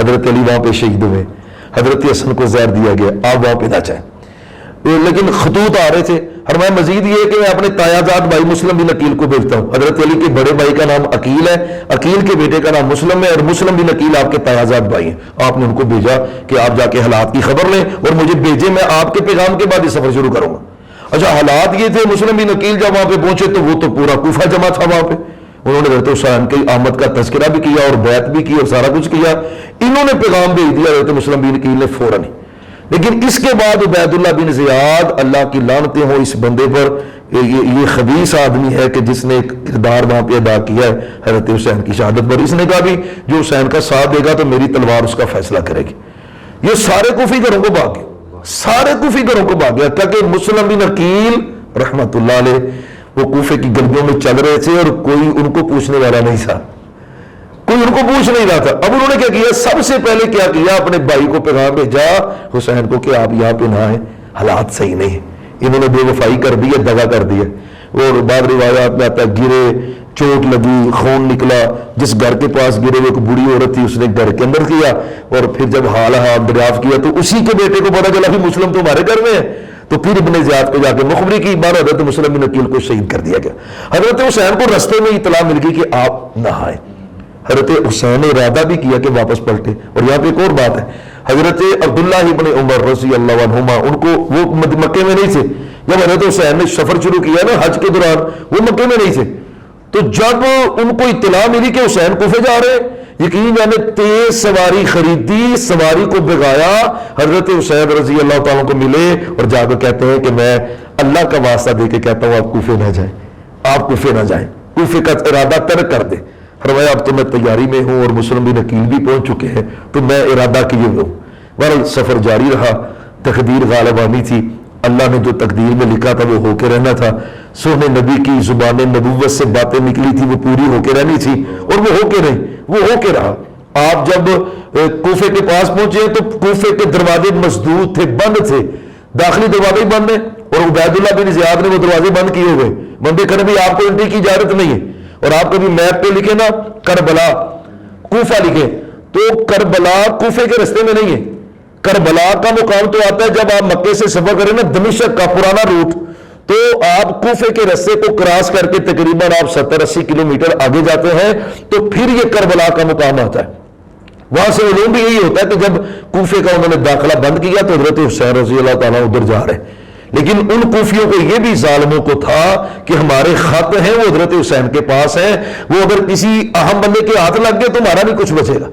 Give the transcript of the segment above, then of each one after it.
حضرت علی وہاں پہ شہید ہوئے، حضرت حسن کو زہر دیا گیا، آپ وہاں پہ نہ جائیں۔ لیکن خطوط آ رہے تھے، فرمایا مزید یہ کہ میں اپنے تایازاد بھائی مسلم بن عقیل کو بھیجتا ہوں۔ حضرت علی کے بڑے بھائی کا نام عقیل ہے، عقیل کے بیٹے کا نام مسلم ہے، اور مسلم بن عقیل آپ کے تایازاد بھائی ہیں۔ آپ نے ان کو بھیجا کہ آپ جا کے حالات کی خبر لیں اور مجھے بھیجیں، میں آپ کے پیغام کے بعد یہ سفر شروع کروں گا۔ اچھا حالات یہ تھے، مسلم بن عقیل جب وہاں پہ پہنچے تو وہ تو پورا کوفہ جمع تھا وہاں پہ، انہوں نے حضرت حسین کی آمد کا تذکرہ بھی کیا اور بیعت بھی کی اور سارا کچھ کیا، انہوں نے پیغام بھیج دیا حضرت مسلم بن عقیل نے فوراً۔ لیکن اس کے بعد عبید اللہ بن زیاد، اللہ کی لعنتیں ہوں اس بندے پر، یہ خبیث آدمی ہے کہ جس نے ایک کردار وہاں پہ ادا کیا ہے حضرت حسین کی شہادت پر۔ اس نے کہا بھی جو حسین کا ساتھ دے گا تو میری تلوار اس کا فیصلہ کرے گی۔ یہ سارے کوفی گھروں کو بھاگ گئے، سارے کوفی گھروں کو بھاگ گیا، تاکہ مسلم بن عقیل رحمت اللہ علیہ وہ کوفے کی گلیوں میں چل رہے تھے اور کوئی ان کو پوچھنے والا نہیں تھا، کوئی ان کو پوچھ نہیں رہا تھا۔ اب انہوں نے کیا کیا، سب سے پہلے کیا کیا، اپنے بھائی کو پیغام بھیجا حسین کو کہ آپ یہاں پہ نہ آئیں، حالات صحیح نہیں۔ انہوں نے بے وفائی کر دی ہے، دغا کر دی ہے، اور بعض روایات میں آتا ہے گرے، چوٹ لگی، خون نکلا، جس گھر کے پاس گرے ہوئے ایک بوڑھی عورت تھی اس نے گھر کے اندر کیا، اور پھر جب حال دریافت کیا تو اسی کے بیٹے کو پتا چلا کہ مسلم تو ہمارے گھر میں ہے، تو پھر ابن زیاد کو جا کے مخبری کی بار حضرت مسلم بن عقیل کو شہید کر دیا گیا۔ حضرت حسین کو رستے میں اطلاع مل گئی کہ آپ نہ آئیں۔ حضرت حسین نے ارادہ بھی کیا کہ واپس پلٹے۔ اور یہاں پہ ایک اور بات ہے، حضرت عبداللہ ابن عمر رضی اللہ عنہما، ان کو وہ مکے میں نہیں تھے جب حضرت حسین نے سفر شروع کیا نا حج کے دوران، وہ مکے میں نہیں تھے، تو جب ان کو اطلاع ملی کہ حسین کوفے جا رہے ہیں، یقین جانے تیز سواری خریدی، سواری کو بگایا، حضرت حسین رضی اللہ تعالیٰ کو ملے اور جا کے کہتے ہیں کہ میں اللہ کا واسطہ دے کے کہتا ہوں آپ کوفے نہ جائیں، آپ کوفے نہ جائیں، کوفے کا ارادہ ترک کر دیں۔ فرمایا اب تو میں تیاری میں ہوں اور مسلم بن عقیل بھی پہنچ چکے ہیں تو میں ارادہ کیے ہوئے ہوں۔ بہرحال سفر جاری رہا، تقدیر غالب آنی تھی، اللہ نے جو تقدیر میں لکھا تھا وہ ہو کے رہنا تھا، سونے نبی کی زبان نبوت سے باتیں نکلی تھی وہ پوری ہو کے رہنی تھی، اور وہ ہو کے رہی، وہ ہو کے رہا۔ آپ جب کوفے کے پاس پہنچے تو کوفے کے دروازے مسدود تھے، بند تھے، داخلی دروازے بند ہیں، اور عبید اللہ بن زیاد نے وہ دروازے بند کیے ہوئے، بندے کہنے بھی آپ کو انٹری کی اجازت نہیں ہے۔ اور آپ کبھی میپ پہ لکھیں نا کربلا کوفہ لکھیں تو کربلا کوفے کے رستے میں نہیں ہے، کربلا کا مقام تو آتا ہے جب آپ مکے سے سفر کریں نا دمشق کا پرانا روٹ، تو آپ کوفے کے رستے کو کراس کر کے تقریباً آپ 70-80 کلومیٹر آگے جاتے ہیں تو پھر یہ کربلا کا مقام آتا ہے۔ وہاں سے علوم بھی یہی ہوتا ہے کہ جب کوفے کا انہوں نے داخلہ بند کیا تو حضرت حسین رضی اللہ تعالیٰ ادھر جا رہے ہیں، لیکن ان کوفیوں کو یہ بھی ظالموں کو تھا کہ ہمارے خط ہیں وہ حضرت حسین کے پاس ہیں، وہ اگر کسی اہم بندے کے ہاتھ لگ گئے تو ہمارا نہیں کچھ بچے گا،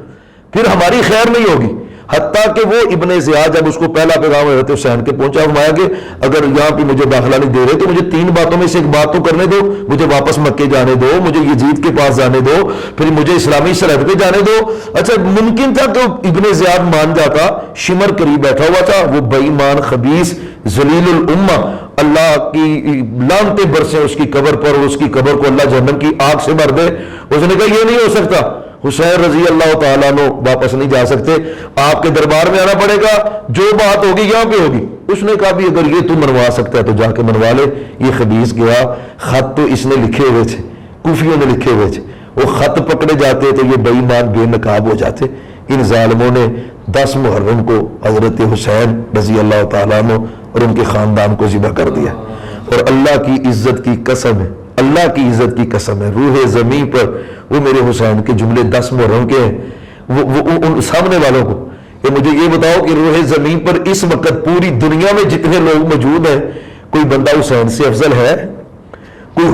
پھر ہماری خیر نہیں ہوگی۔ حتیٰ کہ وہ ابن زیاد جب اس کو پہلا پیغام حضرت حسین کے پہنچا، فرمایا کہ اگر یہاں پہ مجھے داخلہ نہیں دے رہے تو مجھے 3 باتوں میں سے ایک بات تو کرنے دو، مجھے واپس مکے جانے دو، مجھے یزید کے پاس جانے دو، پھر مجھے اسلامی سرحد پہ جانے دو۔ اچھا ممکن تھا کہ ابن زیاد مان جاتا، شمر قریب بیٹھا ہوا تھا، وہ بے ایمان خبیث ذلیل الامہ، اللہ کی لعنتیں برسیں اس کی قبر پر، اور اس کی قبر کو اللہ جہنم کی آگ سے بھر دے۔ اس نے کہا یہ نہیں ہو سکتا، حسین رضی اللہ تعالیٰ عنہ واپس نہیں جا سکتے، آپ کے دربار میں آنا پڑے گا، جو بات ہوگی یہاں پہ ہوگی۔ اس نے کہا بھی اگر یہ تو منوا سکتا ہے تو جا کے منوا لے۔ یہ خبیث گیا، خط تو اس نے لکھے ہوئے تھے، کوفیوں نے لکھے ہوئے تھے، وہ خط پکڑے جاتے تو یہ بے ایمان بے نقاب ہو جاتے۔ ان ظالموں نے 10 محرم کو حضرت حسین رضی اللہ تعالیٰ عنہ اور ان کے خاندان کو ذبح کر دیا، اور اللہ کی عزت کی قسم ہے، اللہ کی عزت کی قسم ہے، روح زمین پر وہ میرے حسین کے جملے 10 محرم کے ہیں، وہ ان سامنے والوں کو کہ مجھے یہ بتاؤ کہ روح زمین پر اس وقت پوری دنیا میں جتنے لوگ موجود ہیں کوئی بندہ حسین سے افضل ہے؟ کوئی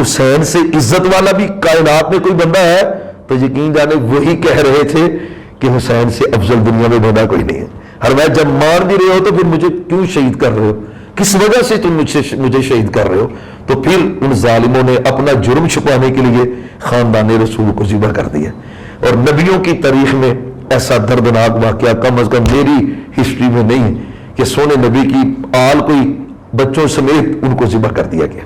حسین سے عزت والا بھی کائنات میں کوئی بندہ ہے؟ تو یقین جانے وہی کہہ رہے تھے کہ حسین سے افضل دنیا میں بندہ کوئی نہیں ہے۔ ہر میں جب مان بھی رہے ہو تو پھر مجھے کیوں شہید کر رہے ہو، کس وجہ سے تم مجھے شہید کر رہے ہو؟ تو پھر ان ظالموں نے اپنا جرم چھپانے کے لیے خاندان رسول کو ذبح کر دیا۔ اور نبیوں کی تاریخ میں ایسا دردناک واقعہ کم از کم میری ہسٹری میں نہیں ہے کہ سونے نبی کی آل کوئی بچوں سمیت ان کو ذبح کر دیا گیا۔